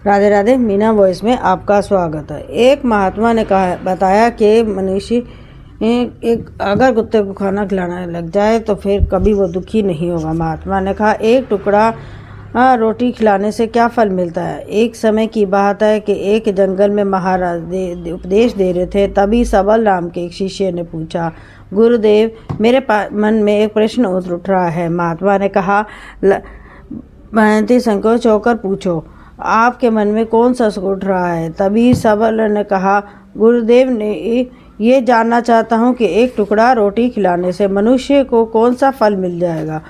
Radhe Radhe. Meena voice में आपका स्वागत है। एक महात्मा ने बताया कि मनुष्य अगर कुत्ते को खाना खिलाना लग जाए तो फिर कभी वो दुखी नहीं होगा। महात्मा ने कहा, एक टुकड़ा रोटी खिलाने से क्या फल मिलता है। एक समय की बात है कि एक जंगल में महाराज उपदेश दे रहे थे। तभी सबल राम के एक शिष्य ने पूछा, गुरुदेव, मेरे मन में एक प्रश्न उठ रहा है। महात्मा ने कहा, महंती संकोच होकर पूछो, आपके मन में कौन सा उठ रहा है। तभी सबल ने कहा, गुरुदेव ने ये जानना चाहता हूँ कि एक टुकड़ा रोटी खिलाने से मनुष्य को कौन सा फल मिल जाएगा।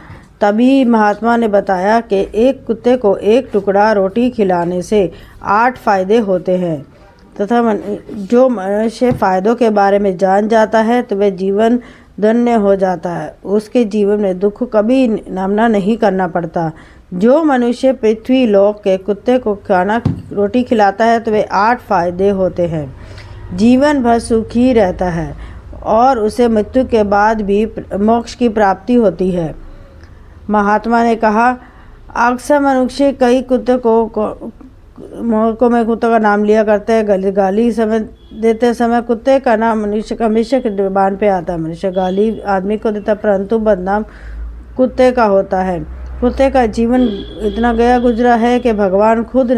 तभी महात्मा ने बताया कि एक कुत्ते को एक टुकड़ा रोटी खिलाने से 8 फायदे होते हैं तथा जो मनुष्य फायदों के बारे में जान जाता है तो वह जीवन धन्य हो जाता है। उसके जीवन में दुख कभी सामना नहीं करना पड़ता। जो मनुष्य पृथ्वी लोक के कुत्ते को खाना रोटी खिलाता है तो वे 8 फायदे होते हैं। जीवन भर सुखी रहता है और उसे मृत्यु के बाद भी मोक्ष की प्राप्ति होती है। महात्मा ने कहा, अक्सर मनुष्य कई कुत्ते को में कुत्ते का नाम लिया करते हैं। गाली समय देते समय कुत्ते का नाम मनुष्य का हमेशा के जुबान पे आता है। मनुष्य गाली आदमी को देता परंतु बदनाम कुत्ते का होता है। कुत्ते का जीवन इतना गया गुजरा है कि भगवान बुद्ध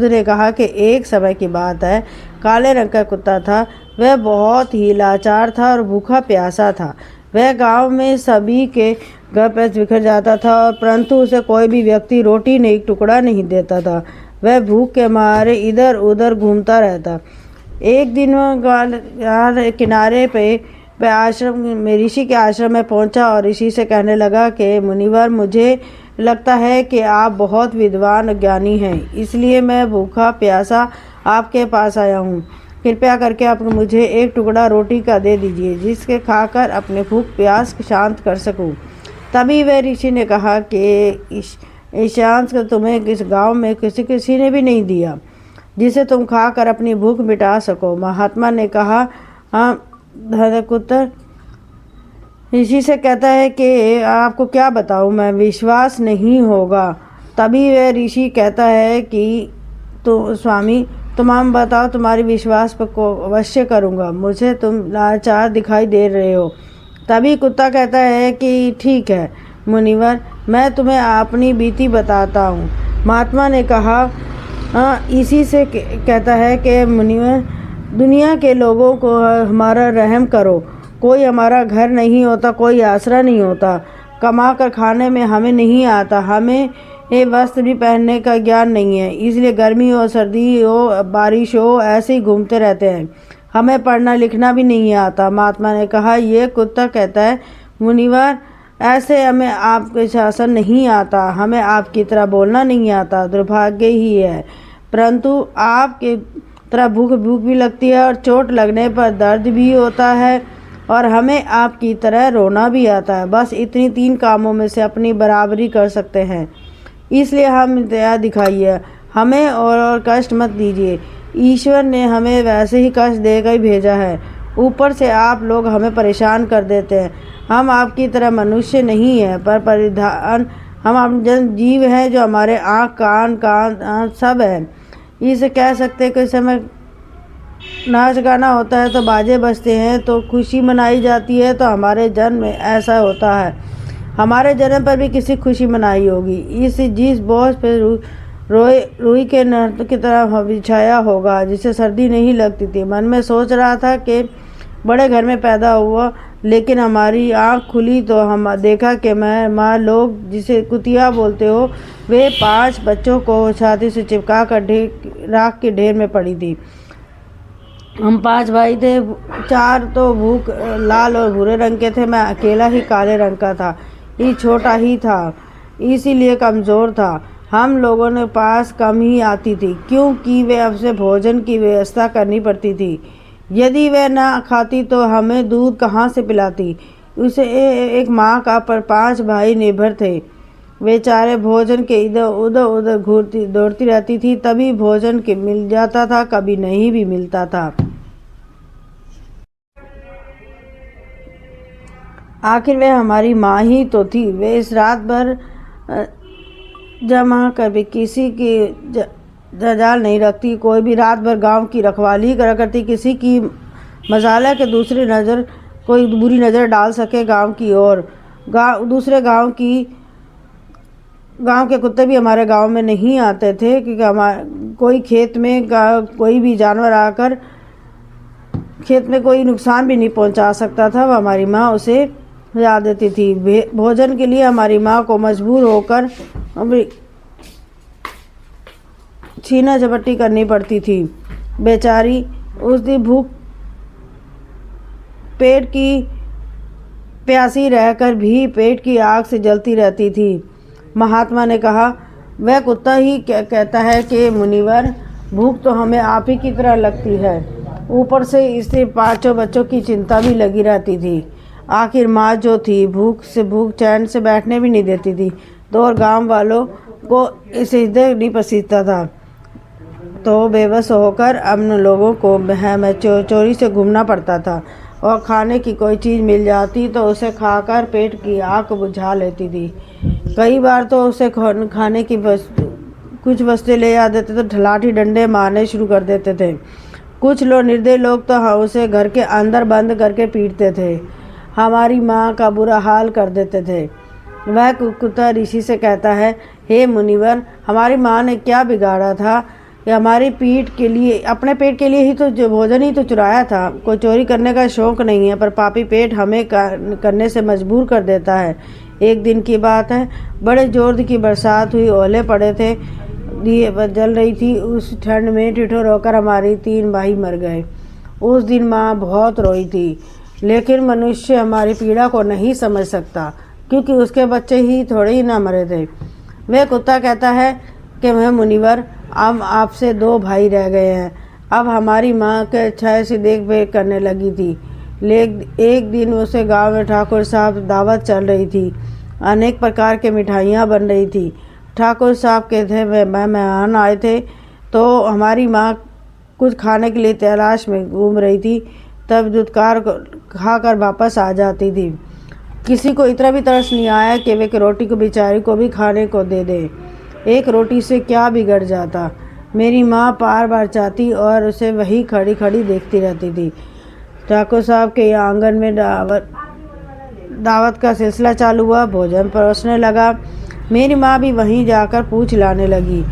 ने कहा कि एक समय की बात है, काले रंग का कुत्ता था। वह बहुत ही लाचार था और भूखा प्यासा था। वह गांव में सभी के घर पर बिखर जाता था और परंतु उसे कोई भी व्यक्ति रोटी नहीं, टुकड़ा नहीं देता था। वह भूख के मारे इधर उधर घूमता रहता। एक दिन वह किनारे पे आश्रम में ऋषि के आश्रम में पहुंचा और ऋषि से कहने लगा कि मुनिवर, मुझे लगता है कि आप बहुत विद्वान ज्ञानी हैं, इसलिए मैं भूखा प्यासा आपके पास आया हूँ। कृपया करके आप मुझे एक टुकड़ा रोटी का दे दीजिए जिसके खाकर अपने भूख प्यास शांत कर सकूँ। तभी वह ऋषि ने कहा कि इस शांत को तुम्हें इस गाँव में किसी ने भी नहीं दिया जिसे तुम खाकर अपनी भूख मिटा सको। महात्मा ने कहा, हाँ कुत्ता ऋषि से कहता है कि आपको क्या बताऊं, मैं विश्वास नहीं होगा। तभी वह ऋषि कहता है कि तो स्वामी, तुम हम बताओ, तुम्हारी विश्वास पर को अवश्य करूँगा। मुझे तुम लाचार दिखाई दे रहे हो। तभी कुत्ता कहता है कि ठीक है मुनिवर, मैं तुम्हें अपनी बीती बताता हूँ। महात्मा ने कहा, इसी से कहता है कि मुनिवर, दुनिया के लोगों को हमारा रहम करो। कोई हमारा घर नहीं होता, कोई आसरा नहीं होता। कमा कर खाने में हमें नहीं आता। हमें ये वस्त्र भी पहनने का ज्ञान नहीं है, इसलिए गर्मी हो, सर्दी हो, बारिश हो, ऐसे ही घूमते रहते हैं। हमें पढ़ना लिखना भी नहीं आता। महात्मा ने कहा, ये कुत्ता कहता है, मुनिवर, ऐसे हमें आपके शासन नहीं आता, हमें आपकी तरह बोलना नहीं आता। दुर्भाग्य ही है, परंतु आपके तरह भूख भी लगती है और चोट लगने पर दर्द भी होता है और हमें आपकी तरह रोना भी आता है। बस इतनी 3 कामों में से अपनी बराबरी कर सकते हैं, इसलिए हम दया दिखाइए, हमें और कष्ट मत दीजिए। ईश्वर ने हमें वैसे ही कष्ट देकर ही भेजा है, ऊपर से आप लोग हमें परेशान कर देते हैं। हम आपकी तरह मनुष्य नहीं हैं, पर परिधान हम जन जीव हैं जो हमारे आँख कान सब है। इसे कह सकते कि समय नाच गाना होता है तो बाजे बजते हैं, तो खुशी मनाई जाती है, तो हमारे जन्म में ऐसा होता है। हमारे जन्म पर भी किसी खुशी मनाई होगी। जिस बोझ पर रुई के नर्त की तरह बिछाया होगा जिसे सर्दी नहीं लगती थी। मन में सोच रहा था कि बड़े घर में पैदा हुआ, लेकिन हमारी आँख खुली तो हम देखा कि माँ लोग जिसे कुतिया बोलते हो, वे 5 बच्चों को छाती से चिपका कर राख के ढेर में पड़ी थी। हम 5 भाई थे, 4 तो भूख लाल और भूरे रंग के थे, मैं अकेला ही काले रंग का था। ये छोटा ही था, इसीलिए कमज़ोर था। हम लोगों ने पास कम ही आती थी क्योंकि वे हमसे भोजन की व्यवस्था करनी पड़ती थी। यदि वह ना खाती तो हमें दूध कहाँ से पिलाती। उसे एक माँ का पर 5 भाई निर्भर थे। वे चारे भोजन के इधर उधर दौड़ती रहती थी। तभी भोजन के मिल जाता था, कभी नहीं भी मिलता था। आखिर वह हमारी माँ ही तो थी। वे इस रात भर जमा कभी किसी की जंजाल नहीं रखती, कोई भी रात भर गांव की रखवाली करा करती, किसी की मजाल है कि दूसरी नज़र कोई बुरी नज़र डाल सके गांव की ओर। दूसरे गांव के कुत्ते भी हमारे गांव में नहीं आते थे, क्योंकि कोई खेत में कोई भी जानवर आकर खेत में कोई नुकसान भी नहीं पहुंचा सकता था। वह हमारी माँ उसे याद देती थी। भोजन के लिए हमारी माँ को मजबूर होकर छीना झपट्टी करनी पड़ती थी। बेचारी उस दिन भूख पेट की प्यासी रहकर भी पेट की आग से जलती रहती थी। महात्मा ने कहा, वह कुत्ता ही कहता है कि मुनिवर, भूख तो हमें आप ही की तरह लगती है, ऊपर से इससे 5 बच्चों की चिंता भी लगी रहती थी। आखिर माँ जो थी भूख चैन से बैठने भी नहीं देती थी। तो और गांव वालों को इसे हृदय नहीं पसीजता था, तो बेबस होकर हम लोगों को में चोरी से घूमना पड़ता था, और खाने की कोई चीज़ मिल जाती तो उसे खाकर पेट की आग बुझा लेती थी। कई बार तो उसे खाने की कुछ वस्तुएं ले आ देते तो लाठी डंडे मारने शुरू कर देते थे। कुछ लोग निर्दयी लोग तो उसे घर के अंदर बंद करके पीटते थे, हमारी माँ का बुरा हाल कर देते थे। वह कुत्ता ऋषि से कहता है, हे मुनिवर, हमारी माँ ने क्या बिगाड़ा था कि हमारी पीठ के लिए, अपने पेट के लिए ही तो भोजन ही तो चुराया था। कोई चोरी करने का शौक़ नहीं है, पर पापी पेट हमें करने से मजबूर कर देता है। एक दिन की बात है, बड़े जोर की बरसात हुई, ओले पड़े थे, दिए जल रही थी। उस ठंड में ठिठुर होकर हमारी 3 भाई मर गए। उस दिन माँ बहुत रोई थी, लेकिन मनुष्य हमारी पीड़ा को नहीं समझ सकता, क्योंकि उसके बच्चे ही थोड़े ही ना मरे थे। वह कुत्ता कहता है कि मैं मुनिवर, अब आपसे 2 भाई रह गए हैं। अब हमारी माँ के अच्छाई से देखभाल करने लगी थी। एक दिन उसे गांव में ठाकुर साहब दावत चल रही थी, अनेक प्रकार के मिठाइयाँ बन रही थी। ठाकुर साहब के थे मेहमान आए थे, तो हमारी माँ कुछ खाने के लिए तलाश में घूम रही थी, तब दुत्कार खाकर वापस आ जाती थी। किसी को इतना भी तरस नहीं आया कि वे रोटी को बेचारी को भी खाने को दे दे। एक रोटी से क्या बिगड़ जाता। मेरी माँ बार बार चाहती और उसे वही खड़ी खड़ी देखती रहती थी। ठाकुर साहब के आंगन में दावत का सिलसिला चालू हुआ, भोजन परोसने लगा। मेरी माँ भी वहीं जाकर पूछ लाने लगी।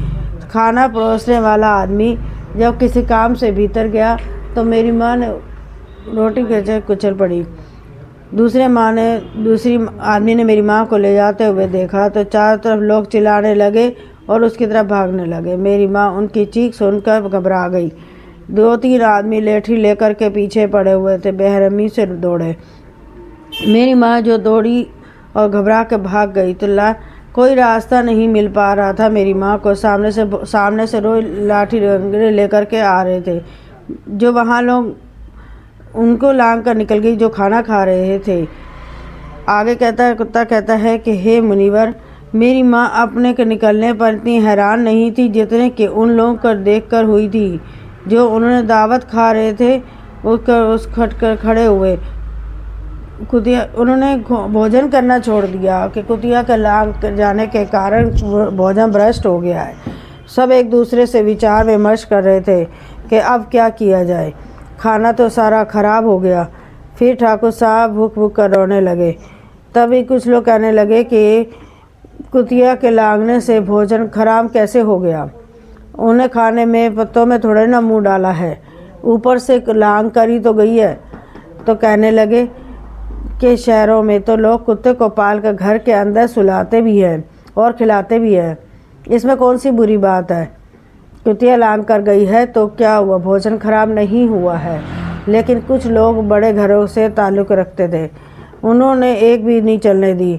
खाना परोसने वाला आदमी जब किसी काम से भीतर गया तो मेरी माँ ने रोटी के कुचल पड़ी। दूसरी आदमी ने मेरी माँ को ले जाते हुए देखा तो चारों तरफ लोग चिल्लाने लगे और उसकी तरफ भागने लगे। मेरी माँ उनकी चीख सुनकर घबरा गई। 2-3 आदमी लेठी लेकर के पीछे पड़े हुए थे, बेरहमी से दौड़े। मेरी माँ जो दौड़ी और घबरा के भाग गई तो कोई रास्ता नहीं मिल पा रहा था। मेरी माँ को सामने से रोज लाठी लेकर के आ रहे थे, जो वहाँ लोग उनको लांग कर निकल गई जो खाना खा रहे थे। आगे कुत्ता कहता है कि हे मुनिवर, मेरी माँ अपने के निकलने पर इतनी हैरान नहीं थी जितने कि उन लोगों को देखकर हुई थी, जो उन्होंने दावत खा रहे थे। उस खड़े हुए कुतिया उन्होंने भोजन करना छोड़ दिया कि कुतिया के लांग जाने के कारण भोजन भ्रष्ट हो गया है। सब एक दूसरे से विचार विमर्श कर रहे थे कि अब क्या किया जाए, खाना तो सारा खराब हो गया। फिर ठाकुर साहब भूख भूख कर रोने लगे। तभी कुछ लोग कहने लगे कि कुतिया के लांगने से भोजन खराब कैसे हो गया, उन्हें खाने में पत्तों में थोड़े ना मुंह डाला है, ऊपर से लांग करी तो गई है। तो कहने लगे कि शहरों में तो लोग कुत्ते को पाल कर घर के अंदर सुलाते भी हैं और खिलाते भी हैं, इसमें कौन सी बुरी बात है। कुतिया लांग कर गई है तो क्या हुआ, भोजन खराब नहीं हुआ है। लेकिन कुछ लोग बड़े घरों से ताल्लुक़ रखते थे, उन्होंने एक भी नहीं चलने दी।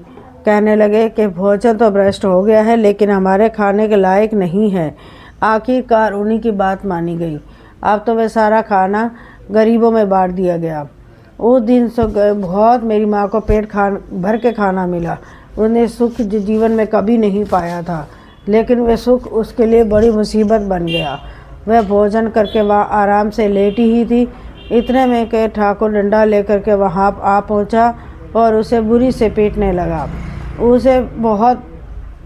कहने लगे कि भोजन तो भ्रष्ट हो गया है, लेकिन हमारे खाने के लायक नहीं है। आखिरकार उन्हीं की बात मानी गई। अब तो वह सारा खाना गरीबों में बांट दिया गया। उस दिन से बहुत मेरी माँ को पेट भर के खाना मिला। उन्हें सुख जीवन में कभी नहीं पाया था, लेकिन वह सुख उसके लिए बड़ी मुसीबत बन गया। वह भोजन करके वहाँ आराम से लेटी ही थी, इतने में के ठाकुर डंडा लेकर के वहाँ आ पहुँचा और उसे बुरी से पीटने लगा। उसे बहुत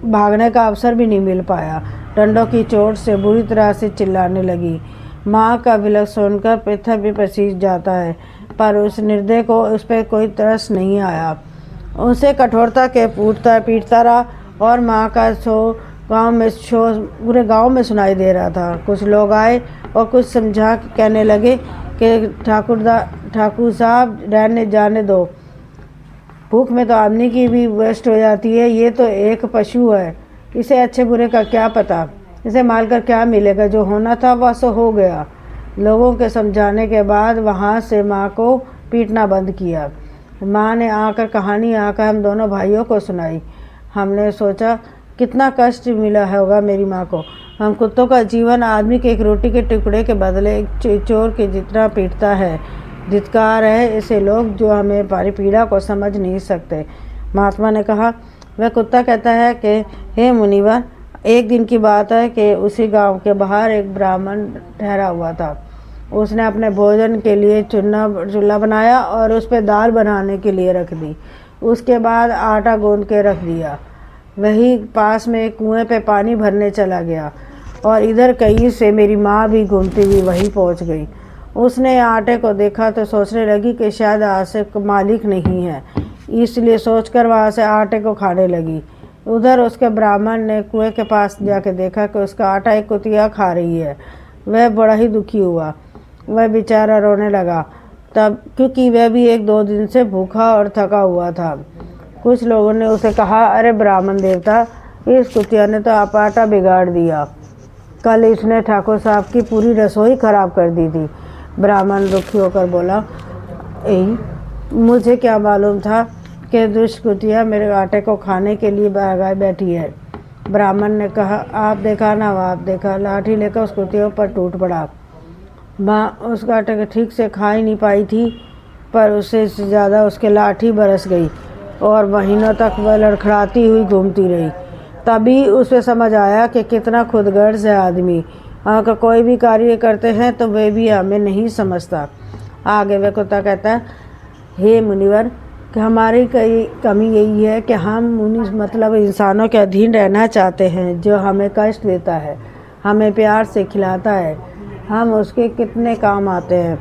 भागने का अवसर भी नहीं मिल पाया। डंडों की चोट से बुरी तरह से चिल्लाने लगी। माँ का विलख सुनकर पृथ्वी भी पसीज जाता है, पर उस निर्दय को उस पर कोई तरस नहीं आया। उसे कठोरता के पीटता रहा और माँ का शो पूरे गांव में सुनाई दे रहा था। कुछ लोग आए और कुछ समझा कहने लगे कि ठाकुर साहब रहने जाने दो, भूख में तो आदमी की भी वेस्ट हो जाती है। ये तो एक पशु है, इसे अच्छे बुरे का क्या पता, इसे मार कर क्या मिलेगा, जो होना था वह सो हो गया। लोगों के समझाने के बाद वहाँ से माँ को पीटना बंद किया। माँ ने आकर कहानी हम दोनों भाइयों को सुनाई। हमने सोचा कितना कष्ट मिला होगा मेरी माँ को। हम कुत्तों का जीवन आदमी के एक रोटी के टुकड़े के बदले एक चोर के जितना पीटता है, धिक्कार है ऐसे लोग जो हमें हमारी पीड़ा को समझ नहीं सकते। महात्मा ने कहा, वह कुत्ता कहता है कि हे मुनिवर, एक दिन की बात है कि उसी गांव के बाहर एक ब्राह्मण ठहरा हुआ था। उसने अपने भोजन के लिए चूल्हा बनाया और उस पर दाल बनाने के लिए रख दी। उसके बाद आटा गूंद के रख दिया। वही पास में एक कुएं पे पानी भरने चला गया और इधर कहीं से मेरी माँ भी घूमती हुई वहीं पहुँच गई। उसने आटे को देखा तो सोचने लगी कि शायद आज से मालिक नहीं है, इसलिए सोचकर वहाँ से आटे को खाने लगी। उधर उसके ब्राह्मण ने कुएं के पास जाके देखा कि उसका आटा एक कुतिया खा रही है। वह बड़ा ही दुखी हुआ। वह बेचारा रोने लगा, तब क्योंकि वह भी 1-2 दिन से भूखा और थका हुआ था। कुछ लोगों ने उसे कहा, अरे ब्राह्मण देवता, इस कुतिया ने तो आप आटा बिगाड़ दिया, कल इसने ठाकुर साहब की पूरी रसोई खराब कर दी थी। ब्राह्मण दुखी होकर बोला, मुझे क्या मालूम था कि दुष्ट कुतिया मेरे आटे को खाने के लिए भागाए बैठी है। ब्राह्मण ने कहा, आप देखा ना आप देखा। लाठी लेकर उस कुतिया पर टूट पड़ा। माँ उसका आटे ठीक से खा ही नहीं पाई थी, पर उससे ज़्यादा उसके लाठी बरस गई और महीनों तक वह लड़खड़ाती हुई घूमती रही। तभी उसे समझ आया कि कितना खुदगर्ज है आदमी। अगर कोई भी कार्य करते हैं तो वे भी हमें नहीं समझता। आगे वह कुत्ता कहता है, हे मुनिवर, कि हमारी कमी यही है कि हम मतलब इंसानों के अधीन रहना चाहते हैं। जो हमें कष्ट देता है, हमें प्यार से खिलाता है, हम उसके कितने काम आते हैं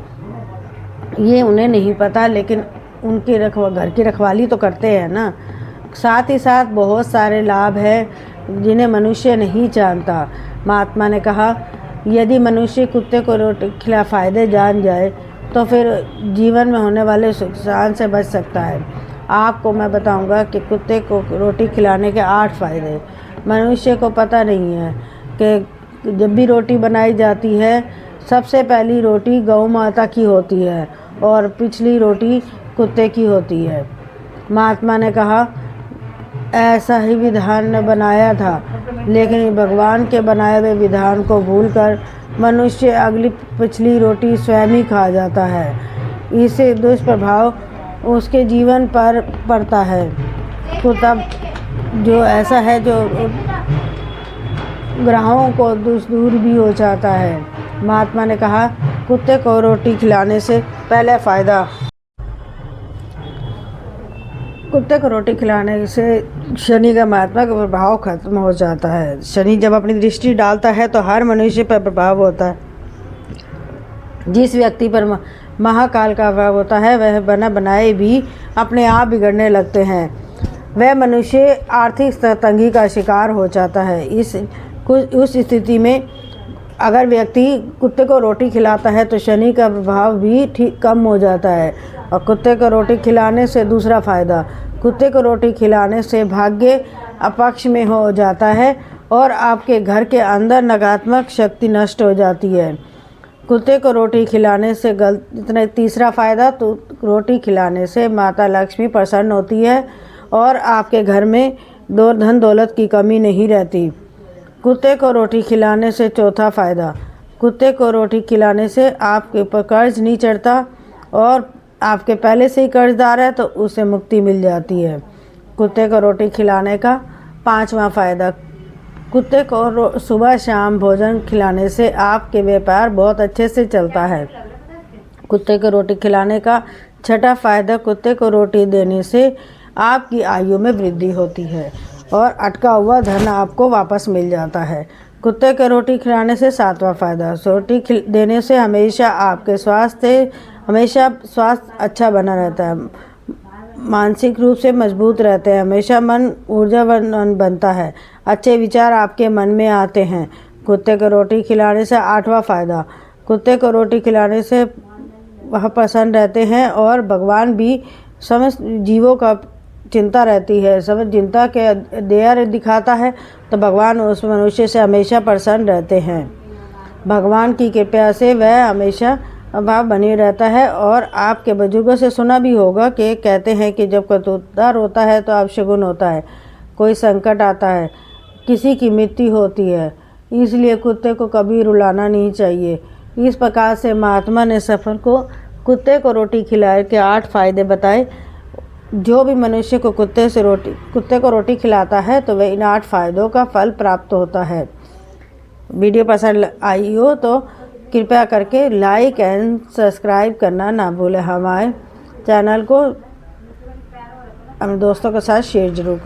ये उन्हें नहीं पता, लेकिन उनकी घर की रखवाली तो करते हैं ना। साथ ही साथ बहुत सारे लाभ हैं जिन्हें मनुष्य नहीं जानता। महात्मा ने कहा, यदि मनुष्य कुत्ते को रोटी खिला फ़ायदे जान जाए तो फिर जीवन में होने वाले नुकसान से बच सकता है। आपको मैं बताऊंगा कि कुत्ते को रोटी खिलाने के 8 फ़ायदे मनुष्य को पता नहीं है। कि जब भी रोटी बनाई जाती है, सबसे पहली रोटी गौ माता की होती है और पिछली रोटी कुत्ते की होती है। महात्मा ने कहा, ऐसा ही विधान ने बनाया था, लेकिन भगवान के बनाए हुए विधान को भूलकर मनुष्य अगली पिछली रोटी स्वयं ही खा जाता है। इससे दुष्प्रभाव उसके जीवन पर पड़ता है। कुत्ता जो ऐसा है जो ग्रहों को दूर भी हो जाता है। महात्मा ने कहा, कुत्ते को रोटी खिलाने से पहले फ़ायदा, कुत्ते को रोटी खिलाने से शनि का महात्मा का प्रभाव खत्म हो जाता है। शनि जब अपनी दृष्टि डालता है तो हर मनुष्य पर प्रभाव होता है। जिस व्यक्ति पर महाकाल का प्रभाव होता है वह बना बनाए भी अपने आप बिगड़ने लगते हैं। वह मनुष्य आर्थिक तंगी का शिकार हो जाता है। उस स्थिति में अगर व्यक्ति कुत्ते को रोटी खिलाता है तो शनि का प्रभाव भी ठीक कम हो जाता है। और कुत्ते को रोटी खिलाने से दूसरा फ़ायदा, कुत्ते को रोटी खिलाने से भाग्य अपक्ष में हो जाता है और आपके घर के अंदर नकारात्मक शक्ति नष्ट हो जाती है। कुत्ते को रोटी खिलाने से इतना तीसरा फ़ायदा, तो रोटी खिलाने से माता लक्ष्मी प्रसन्न होती है और आपके घर में धन दौलत की कमी नहीं रहती। कुत्ते को रोटी खिलाने से चौथा फ़ायदा, कुत्ते को रोटी खिलाने से आपके ऊपर कर्ज नहीं चढ़ता और आपके पहले से ही कर्जदार है तो उससे मुक्ति मिल जाती है। कुत्ते को रोटी खिलाने का 5वां फ़ायदा, कुत्ते को सुबह शाम भोजन खिलाने से आपके व्यापार बहुत अच्छे से चलता है। कुत्ते को रोटी खिलाने का 6वां फ़ायदा, कुत्ते को रोटी देने से आपकी आयु में वृद्धि होती है और अटका हुआ धन आपको वापस मिल जाता है। कुत्ते को रोटी खिलाने से 7वां फ़ायदा। रोटी देने से हमेशा आपके स्वास्थ्य अच्छा बना रहता है, मानसिक रूप से मजबूत रहते हैं, हमेशा मन ऊर्जावान बनता है, अच्छे विचार आपके मन में आते हैं। कुत्ते को रोटी खिलाने से 8वां फ़ायदा। कुत्ते को रोटी खिलाने से वह प्रसन्न रहते हैं और भगवान भी समस्त जीवों का चिंता रहती है, समस्त चिंता के दया दिखाता है, तो भगवान उस मनुष्य से हमेशा प्रसन्न रहते हैं। भगवान की कृपा से वह हमेशा भाव बनी रहता है। और आपके बुजुर्गों से सुना भी होगा कि कहते हैं कि जब कुत्ता रोता है तो अपशगुन होता है, कोई संकट आता है, किसी की मृत्यु होती है, इसलिए कुत्ते को कभी रुलाना नहीं चाहिए। इस प्रकार से महात्मा ने सफर को कुत्ते को रोटी खिलाए के 8 फ़ायदे बताए। जो भी मनुष्य को कुत्ते को रोटी खिलाता है तो वह इन 8 फ़ायदों का फल प्राप्त होता है। वीडियो पसंद आई हो तो कृपया करके लाइक एंड सब्सक्राइब करना ना भूलें। हमारे चैनल को अपने दोस्तों के साथ शेयर जरूर करें।